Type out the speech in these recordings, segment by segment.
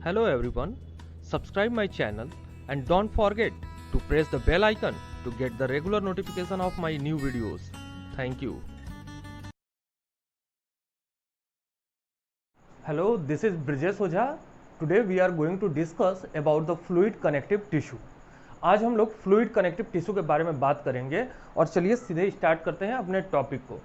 Hello everyone, subscribe my channel and don't forget to press the bell icon to get the regular notification of my new videos. Thank you. Hello, this is Brijesh Ojha. Today we are going to discuss about the fluid connective tissue. आज हम लोग fluid connective tissue के बारे में बात करेंगे और चलिए सीधे स्टार्ट करते हैं अपने टॉपिक को।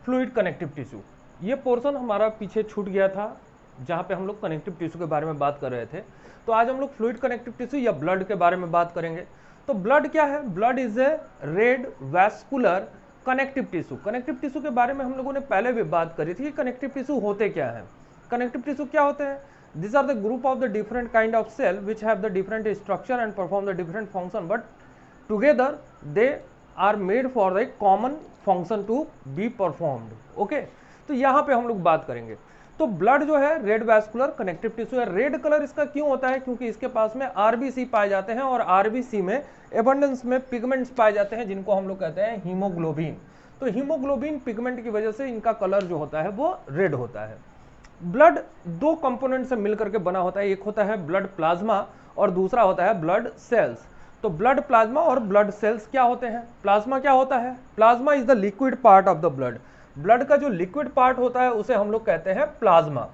फ्लूइड कनेक्टिव टिश्यू, ये पोर्शन हमारा पीछे छूट गया था जहाँ पे हम लोग कनेक्टिव टिश्यू के बारे में बात कर रहे थे। तो आज हम लोग फ्लूइड कनेक्टिव टिश्यू या ब्लड के बारे में बात करेंगे। तो ब्लड क्या है? Blood is a red vascular connective tissue. Connective tissue के बारे में हम लोगों ने पहले भी बात करी थी कि कनेक्टिव टिश्यू होते क्या है। कनेक्टिव टिश्यू क्या होते हैं? These are the group of the different kind of cell which have the different structure and perform the different function, but together they are made for the common function to be performed. Okay, तो यहाँ पे हम लोग बात करेंगे। तो blood जो है रेड वैस्कुलर कनेक्टिव टिश्यू है। रेड कलर इसका क्यों होता है? क्योंकि इसके पास में आरबीसी पाए जाते हैं और आरबीसी में एबंडेंस में पिगमेंट्स पाए जाते हैं जिनको हम लोग कहते हैं हीमोग्लोबिन। तो हीमोग्लोबिन पिगमेंट की वजह से इनका कलर जो होता है वो रेड होता है। ब्लड दो कंपोनेंट से मिलकर के बना होता है, एक होता है ब्लड प्लाज्मा और दूसरा होता है ब्लड सेल्स। तो ब्लड प्लाज्मा और ब्लड सेल्स क्या होते हैं? प्लाज्मा क्या होता है? Plasma is the liquid part of the blood. Blood का जो लिक्विड पार्ट होता है उसे हम लोग कहते हैं प्लाज्मा।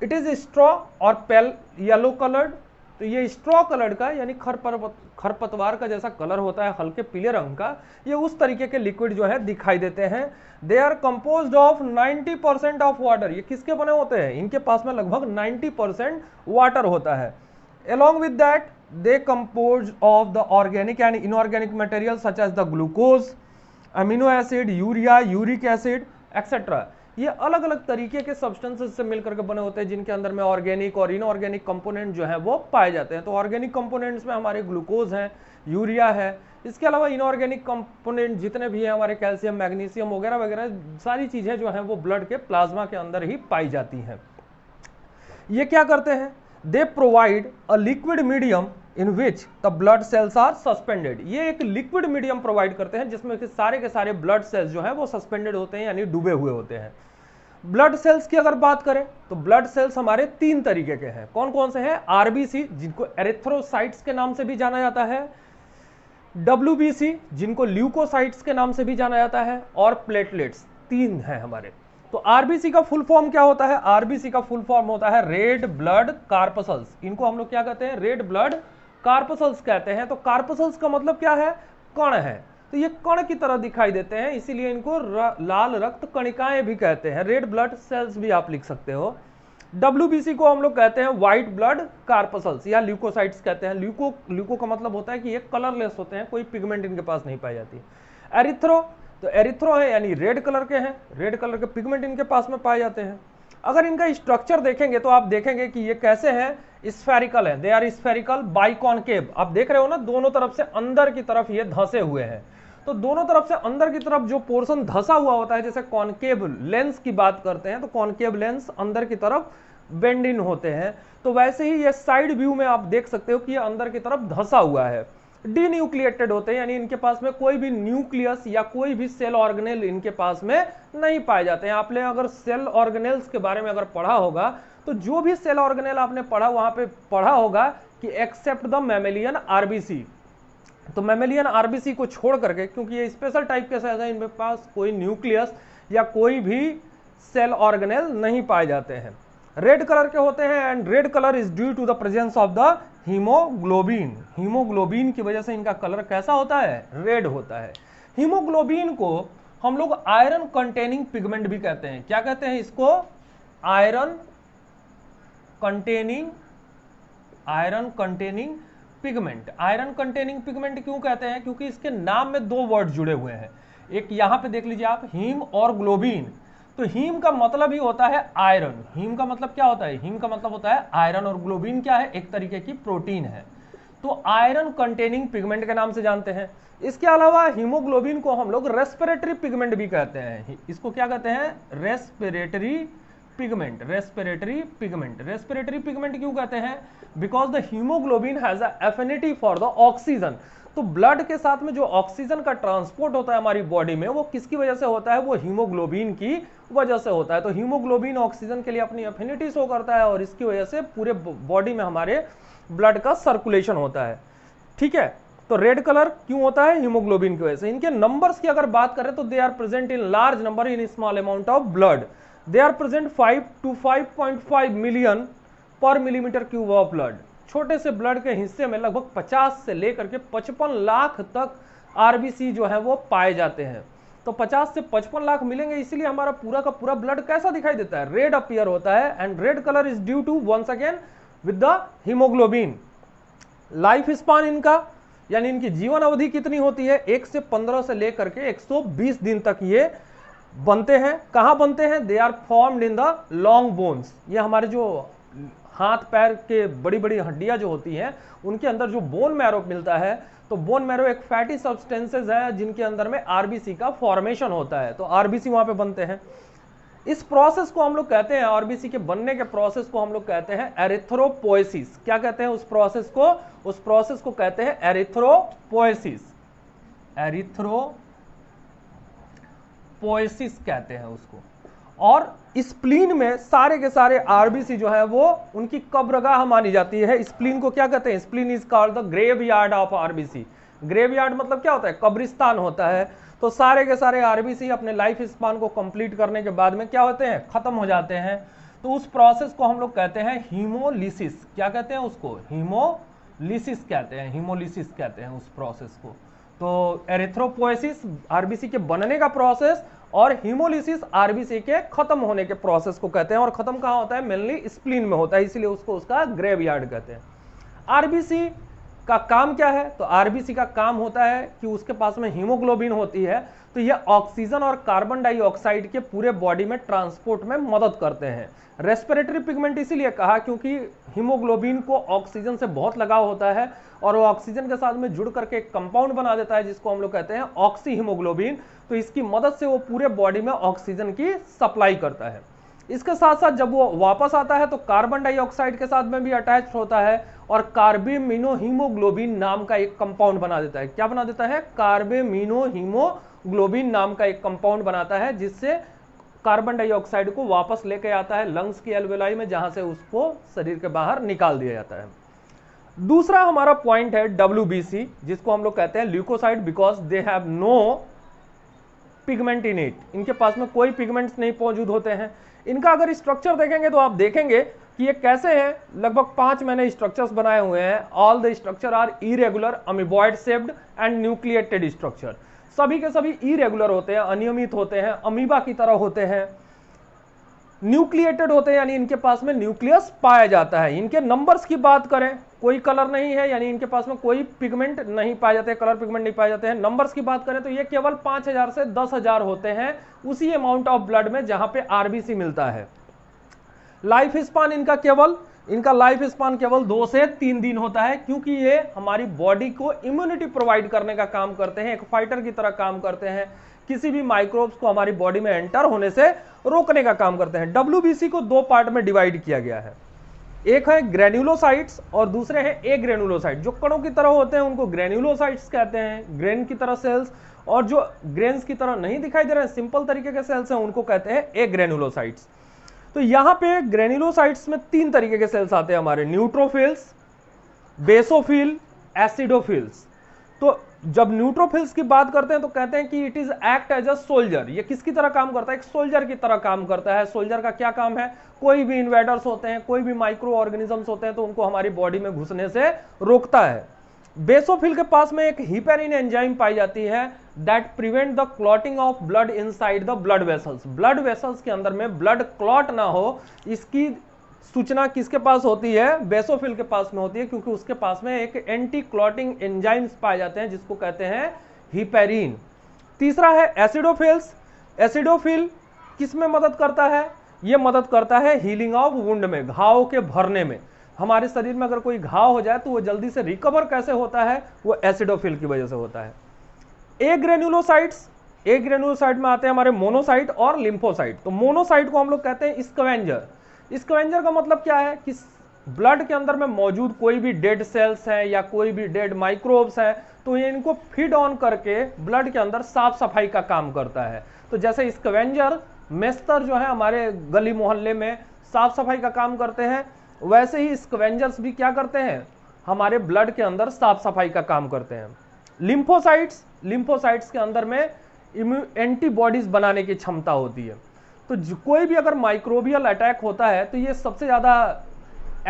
इट इज स्ट्रॉ और पेल येलो कलर्ड। तो ये स्ट्रॉ कलर का यानी खरपतवार का जैसा कलर होता है, हल्के पीले रंग का, ये उस तरीके के लिक्विड जो है दिखाई देते हैं। They are composed of 90% of water. ये किसके बने होते हैं? इनके पास में लगभग 90% वाटर होता है। along with that they composed of the organic and inorganic material such as the glucose, amino acid, urea, uric acid etc. ये अलग अलग तरीके के सब्सटेंसेस से मिलकर के बने होते हैं जिनके अंदर में ऑर्गेनिक और इनऑर्गेनिक कंपोनेंट जो है वो पाए जाते हैं। तो ऑर्गेनिक कंपोनेंट्स में हमारे ग्लूकोज है, यूरिया है, इसके अलावा इनऑर्गेनिक कंपोनेंट जितने भी हैं हमारे कैल्शियम, मैग्नीशियम वगैरह वगैरह सारी चीजें जो हैं वो ब्लड के प्लाज्मा के अंदर ही पाई जाती हैं। ये क्या करते हैं? They provide a liquid medium in which the blood cells are suspended. ये एक लिक्विड मीडियम प्रोवाइड करते हैं जिसमें के सारे ब्लड सेल्स जो है वो सस्पेंडेड होते हैं यानी डूबे हुए होते हैं। ब्लड सेल्स की अगर बात करें तो ब्लड सेल्स हमारे तीन तरीके के हैं। कौन कौन से हैं? आरबीसी जिनको एरिथ्रोसाइट्स के नाम से भी जाना जाता है, डब्ल्यूबीसी जिनको ल्यूकोसाइट्स के नाम से भी जाना जाता है, और प्लेटलेट्स। तीन हैं हमारे। तो आरबीसी का फुल फॉर्म क्या होता है? आरबीसी का फुल फॉर्म होता है रेड ब्लड कार्पसल्स। इनको हम लोग क्या कहते हैं? रेड ब्लड कार्पसल्स कहते हैं। तो कार्पसल्स का मतलब क्या है? कण है। तो ये कण की तरह दिखाई देते हैं, इसीलिए इनको लाल रक्त कणिकाएं भी कहते हैं। रेड ब्लड सेल्स भी आप लिख सकते हो। डब्ल्यूबीसी को हम लोग कहते हैं व्हाइट ब्लड कार्पसल्स या ल्यूकोसाइट्स कहते हैं। ल्यूको का मतलब होता है कि ये कलरलेस होते हैं, कोई पिगमेंट इनके पास नहीं पाई जाती। एरिथ्रो, तो एरिथ्रो है यानी रेड कलर के हैं, रेड कलर के पिगमेंट इनके पास में पाए जाते हैं। अगर इनका स्ट्रक्चर देखेंगे तो आप देखेंगे कि ये कैसे हैं? स्फेरिकल है। They are spherical biconcave. आप देख रहे हो ना, दोनों तरफ से अंदर की तरफ ये धंसे हुए हैं। तो दोनों तरफ से अंदर की तरफ जो पोर्शन धंसा हुआ होता है, जैसे कॉनकेव लेंस की बात करते हैं तो कॉनकेव लेंस अंदर की तरफ बेंड इन होते हैं, तो वैसे ही ये साइड व्यू में आप देख सकते हो कि ये अंदर की तरफ धंसा हुआ है। डीन्यूक्लिएटेड होते हैं यानी इनके पास में कोई भी न्यूक्लियस या कोई भी सेल ऑर्गेनेल इनके पास में नहीं पाए जाते हैं। आपने अगर सेल ऑर्गेनेल्स के बारे में अगर पढ़ा होगा तो जो भी सेल ऑर्गेनेल आपने पढ़ा वहां पे पढ़ा होगा कि एक्सेप्ट द मैमेलियन आरबीसी। तो मैमेलियन आरबीसी को छोड़ करके, क्योंकि ये स्पेशल टाइप के सेल हैं, इनके पास कोई न्यूक्लियस या कोई भी सेल ऑर्गेनेल नहीं पाए जाते हैं। रेड कलर के होते हैं and red colour is due to the presence of the haemoglobin. Haemoglobin की वजह से इनका कलर कैसा होता है? रेड होता है। हीमोग्लोबिन को हम लोग आयरन कंटेनिंग पिगमेंट भी कहते हैं। क्या कहते हैं इसको? Iron containing pigment. Iron containing pigment क्यों कहते हैं? क्योंकि इसके नाम में दो वर्ड जुड़े हुए हैं। एक यहां पे देख लीजिए आप, हीम और ग्लोबिन। तो हीम का मतलब ही होता है आयरन। हीम का मतलब क्या होता है? हीम का मतलब होता है आयरन, और ग्लोबिन क्या है? एक तरीके की प्रोटीन है। तो आयरन कंटेनिंग पिगमेंट के नाम से जानते हैं। इसके अलावा हीमोग्लोबिन को हम लोग रेस्पिरेटरी पिगमेंट भी कहते हैं। इसको क्या कहते हैं? Respiratory pigment, respiratory pigment. Respiratory pigment क्यों कहते हैं? Because the haemoglobin has a affinity for the oxygen. तो ब्लड के साथ में जो ऑक्सीजन का ट्रांसपोर्ट होता है हमारी बॉडी में, वो किसकी वजह से होता है? वो हीमोग्लोबिन की वजह से होता है। तो हीमोग्लोबिन ऑक्सीजन के लिए अपनी एफिनिटी शो करता है और इसकी वजह से पूरे बॉडी में हमारे ब्लड का सर्कुलेशन होता है। ठीक है, तो रेड कलर क्यों होता है? हीमोग्लोबिन की वजह से। इनके नंबर्स की अगर बात करें तो they are present in large number in small amount of blood. They are present 5 to 5.5 million per millimetre cube of blood. छोटे से ब्लड के हिस्से में लगभग 50 से लेकर के 55 लाख तक आरबीसी जो है वो पाए जाते हैं। तो 50 से 55 लाख मिलेंगे, इसीलिए हमारा पूरा का पूरा ब्लड कैसा दिखाई देता है? रेड अपीयर होता है। And red colour is due to once again with the haemoglobin. Life span इनका, यानी इनकी जीवन अवधि कितनी होती है? 1 से 15 से लेकर के 120 दिन तक ये बनते हैं। कहां बनते हैं? They are formed in the long bones. ये हमारे जो हाथ पैर के बड़ी बड़ी हड्डियां जो होती हैं उनके अंदर जो बोन मैरो मिलता है, तो बोन मैरो एक फैटी सब्सटेंसेस है जिनके अंदर में आरबीसी का फॉर्मेशन होता है। तो आरबीसी वहां पे बनते हैं। इस प्रोसेस को हम लोग कहते हैं, आरबीसी के बनने के प्रोसेस को हम लोग कहते हैं एरिथ्रोपोएसिस। क्या कहते हैं उस प्रोसेस को? उस प्रोसेस को कहते हैं एरिथ्रोपोएसिस। एरिथ्रोपोएसिस कहते हैं उसको। और स्प्लीन में सारे के सारे आरबीसी जो है वो उनकी कब्रगाह मानी जाती है। स्प्लीन को क्या कहते हैं? Spleen is called the graveyard of RBC. Graveyard मतलब क्या होता है? कब्रिस्तान होता है। तो सारे के सारे आरबीसी अपने लाइफ स्पान को कंप्लीट करने के बाद में क्या होते हैं? खत्म हो जाते हैं। तो उस प्रोसेस को हम लोग कहते हैं हीमोलिसिस। क्या कहते हैं उसको? हीमोलिसिस कहते हैं। हीमोलिसिस कहते हैं उस प्रोसेस को। तो एरिथ्रोपोएसिस आरबीसी के बनने का प्रोसेस और हीमोलिसिस आरबीसी के खत्म होने के प्रोसेस को कहते हैं। और खत्म कहां होता है? मेनली स्प्लीन में होता है, इसीलिए उसको उसका ग्रेवयार्ड कहते हैं। आरबीसी का काम क्या है? तो आरबीसी का काम होता है कि उसके पास में हीमोग्लोबिन होती है, तो ये ऑक्सीजन और कार्बन डाइऑक्साइड के पूरे बॉडी में ट्रांसपोर्ट में मदद करते हैं। रेस्पिरेटरी पिगमेंट इसीलिए कहा क्योंकि हीमोग्लोबिन को ऑक्सीजन से बहुत लगाव होता है और वो ऑक्सीजन के साथ में जुड़ करके एक कंपाउंड बना देता है जिसको हम लोग कहते हैं ऑक्सी हीमोग्लोबिन। तो इसकी मदद से वो पूरे बॉडी में ऑक्सीजन की सप्लाई करता है। इसके साथ साथ जब वो वापस आता है तो कार्बन डाइऑक्साइड के साथ में भी अटैच होता है और कार्बेमिनोहीमोग्लोबिन नाम का एक कंपाउंड बना देता है। क्या बना देता है? कार्बेमिनोहीमोग्लोबिन नाम का एक कंपाउंड बनाता है जिससे कार्बन डाइऑक्साइड को वापस लेके आता है लंग्स की एल्वेलाई में, जहां से उसको शरीर के बाहर निकाल दिया जाता है। दूसरा हमारा पॉइंट है WBC, जिसको हम लोग कहते हैं leucocyte, because they have no pigment in it. इनके पास में कोई पिगमेंट्स नहीं मौजूद होते हैं। इनका अगर स्ट्रक्चर देखेंगे तो आप देखेंगे कि ये कैसे हैं। लगभग 5 मैंने स्ट्रक्चर्स बनाए हुए हैं। All the structure are irregular, amoeboid shaped and nucleated structure. सभी के सभी इरेगुलर होते हैं, अनियमित होते हैं, अमीबा की तरह होते हैं, न्यूक्लिएटेड होते हैं, यानी इनके पास में न्यूक्लियस पाया जाता है। इनके नंबर्स की बात करें, कोई कलर नहीं है, यानी इनके पास में कोई पिगमेंट नहीं पाए जाते, कलर पिगमेंट नहीं पाए जाते हैं। नंबर्स की बात करें तो ये केवल 5000 से 10,000 होते हैं उसी अमाउंट ऑफ ब्लड में जहां पे आरबीसी मिलता है। लाइफ स्पान इनका लाइफ स्पान केवल 2 से 3 दिन होता है, क्योंकि ये हमारी बॉडी को इम्यूनिटी प्रोवाइड करने का काम करते हैं, एक फाइटर की तरह काम करते हैं, किसी भी माइक्रोब्स को हमारी बॉडी में एंटर होने से रोकने का काम करते हैं। WBC को 2 पार्ट में डिवाइड किया गया है। एक है ग्रेन्युलोसाइट्स और दूसरे हैं ए ग्रेन्युलोसाइट। जो कणों की तरह होते हैं उनको ग्रेन्युलोसाइट्स कहते हैं, ग्रेन की तरह सेल्स, और जो ग्रेन्स की तरह नहीं दिखाई दे रहे हैं, सिंपल तरीके के सेल्स हैं, उनको कहते हैं ए ग्रेन्युलोसाइट्स। तो यहां पे ग्रेन्युलोसाइट्स में 3 तरीके के सेल्स आते हैं हमारे, न्यूट्रोफिल्स, बेसोफिल, एसिडोफिल्स। तो जब न्यूट्रोफिल्स की बात करते हैं तो कहते हैं कि it is act as a soldier. ये किसकी तरह काम करता है? एक सोल्जर की तरह काम करता है। सोल्जर का क्या काम है? कोई भी इन्वेडर्स होते हैं, कोई भी माइक्रो ऑर्गेनिजम्स होते हैं तो उनको हमारी बॉडी में घुसने से रोकता है। बेसोफिल के पास में एक हिपेरिन एंजाइम पाई जाती है that prevent the clotting of blood inside the blood vessels. Blood vessels के अंदर में ब्लड क्लॉट ना हो, इसकी सूचना किसके पास होती है? बेसोफिल के पास में होती है, क्योंकि उसके पास में एक एंटी क्लॉटिंग एंजाइम्स पाए जाते हैं जिसको कहते हैं हिपेरिन। तीसरा है एसिडोफिल्स। एसिडोफिल किस में मदद करता है? ये मदद करता है हीलिंग ऑफ वुंड में, घाव के भरने में। हमारे शरीर में अगर कोई घाव हो जाए तो वो जल्दी से रिकवर कैसे होता है? वो एसिडोफिल की वजह से होता है। ए ग्रेन्युलोसाइट्स, ए ग्रेन्युलोसाइट में आते हैं हमारे मोनोसाइट और लिम्फोसाइट। तो मोनोसाइट को हम लोग कहते हैं स्कैवेंजर। स्कैवेंजर का मतलब क्या है कि ब्लड के अंदर में मौजूद कोई भी डेड सेल्स हैं या कोई भी डेड माइक्रोब्स हैं, तो ये इनको फीड ऑन करके ब्लड के अंदर साफ सफाई का काम करता है। तो जैसे स्कैवेंजर मेस्तर जो है हमारे गली मोहल्ले में साफ सफाई का काम करते हैं, वैसे ही स्कैवेंजर्स भी क्या करते हैं, हमारे ब्लड के अंदर साफ सफाई का काम करते हैं। लिम्फोसाइट्स के अंदर में एंटीबॉडीज बनाने की क्षमता होती है। तो कोई भी अगर माइक्रोबियल अटैक होता है तो ये सबसे ज़्यादा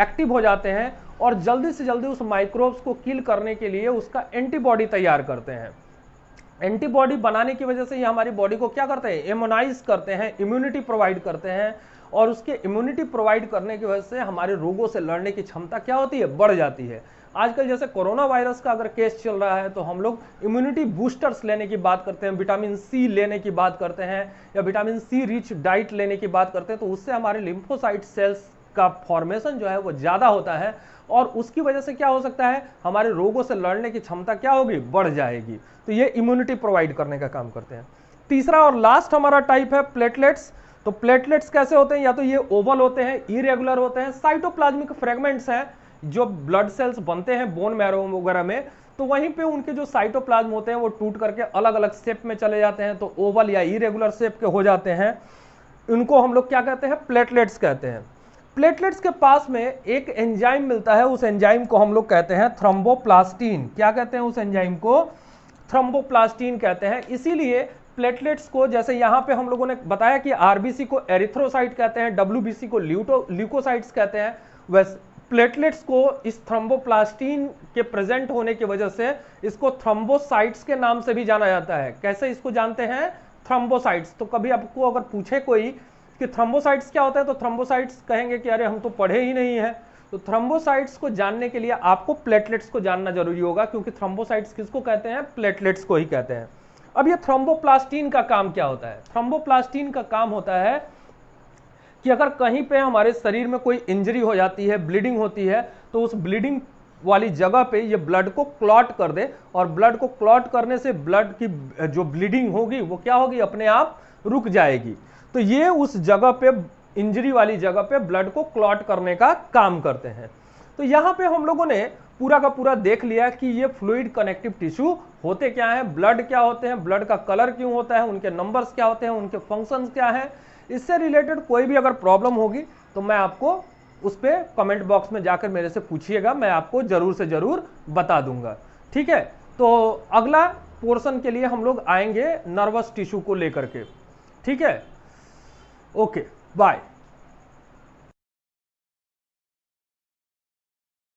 एक्टिव हो जाते हैं और जल्दी से जल्दी उस माइक्रोब्स को किल करने के लिए उसका एंटीबॉडी तैयार करते हैं। एंटीबॉडी बनाने की वजह से ये हमारी बॉडी को क्या करते हैं, इम्यूनाइज करते हैं, इम्यूनिटी प्रोवाइड करते हैं, और उसके इम्यूनिटी प्रोवाइड करने की वजह से हमारे रोगों से लड़ने की क्षमता क्या होती है, बढ़ जाती है। आजकल जैसे कोरोना वायरस का अगर केस चल रहा है तो हम लोग इम्यूनिटी बूस्टर्स लेने की बात करते हैं, विटामिन सी लेने की बात करते हैं या विटामिन सी रिच डाइट लेने की बात करते हैं, तो उससे हमारे लिम्फोसाइट सेल्स का फॉर्मेशन जो है वो ज़्यादा होता है और उसकी वजह से क्या हो सकता है, हमारे रोगों से लड़ने की क्षमता क्या होगी, बढ़ जाएगी। तो ये इम्यूनिटी प्रोवाइड करने का काम करते हैं। तीसरा और लास्ट हमारा टाइप है प्लेटलेट्स। तो प्लेटलेट्स कैसे होते हैं, या तो ये ओवल होते हैं, इरेगुलर होते हैं, साइटोप्लाज्मिक फ्रेगमेंट्स हैं जो ब्लड सेल्स बनते हैं बोन मैरो वगैरह में, तो वहीं पे उनके जो साइटोप्लाज्म होते हैं वो टूट करके अलग अलग शेप में चले जाते हैं, तो ओवल या इरेगुलर शेप के हो जाते हैं। इनको हम लोग क्या कहते हैं, प्लेटलेट्स कहते हैं। प्लेटलेट्स के पास में एक एंजाइम मिलता है, उस एंजाइम को हम लोग कहते हैं थ्रोम्बोप्लास्टिन। क्या कहते हैं उस एंजाइम को, थ्रोम्बोप्लास्टिन कहते हैं। इसीलिए प्लेटलेट्स को, जैसे यहाँ पे हम लोगों ने बताया कि आरबीसी को एरिथ्रोसाइट कहते हैं, डब्ल्यूबीसी को ल्यूकोसाइट्स कहते हैं, वैसे प्लेटलेट्स को इस थ्रोम्बोप्लास्टिन के प्रेजेंट होने की वजह से इसको थ्रोम्बोसाइट्स के नाम से भी जाना जाता है। कैसे इसको जानते हैं, थ्रोम्बोसाइट्स। तो कभी आपको अगर पूछे कोई कि थ्रोम्बोसाइट्स क्या होता है, तो थ्रोम्बोसाइट्स कहेंगे कि अरे हम तो पढ़े ही नहीं है। तो थ्रोम्बोसाइट्स को जानने के लिए आपको प्लेटलेट्स को जानना जरूरी होगा, क्योंकि थ्रोम्बोसाइट्स किसको कहते हैं, प्लेटलेट्स को ही कहते हैं। अब ये थ्रोम्बोप्लास्टिन का काम क्या होता है, थ्रोम्बोप्लास्टिन का काम होता है कि अगर कहीं पे हमारे शरीर में कोई इंजरी हो जाती है, ब्लीडिंग होती है, तो उस ब्लीडिंग वाली जगह पे ये ब्लड को क्लॉट कर दे, और ब्लड को क्लॉट करने से ब्लड की जो ब्लीडिंग होगी वो क्या होगी, अपने आप रुक जाएगी। तो ये उस जगह पे, इंजरी वाली जगह पे ब्लड को क्लॉट करने का काम करते हैं। तो यहाँ पे हम लोगों ने पूरा का पूरा देख लिया कि ये फ्लूइड कनेक्टिव टिश्यू होते क्या हैं, ब्लड क्या होते हैं, ब्लड का कलर क्यों होता है, उनके नंबर्स क्या होते हैं, उनके फंक्शंस क्या हैं। इससे रिलेटेड कोई भी अगर प्रॉब्लम होगी तो मैं आपको उस पर कमेंट बॉक्स में जाकर मेरे से पूछिएगा, मैं आपको जरूर से जरूर बता दूंगा। ठीक है, तो अगला पोर्शन के लिए हम लोग आएंगे नर्वस टिश्यू को लेकर के। ठीक है, ओके, बाय।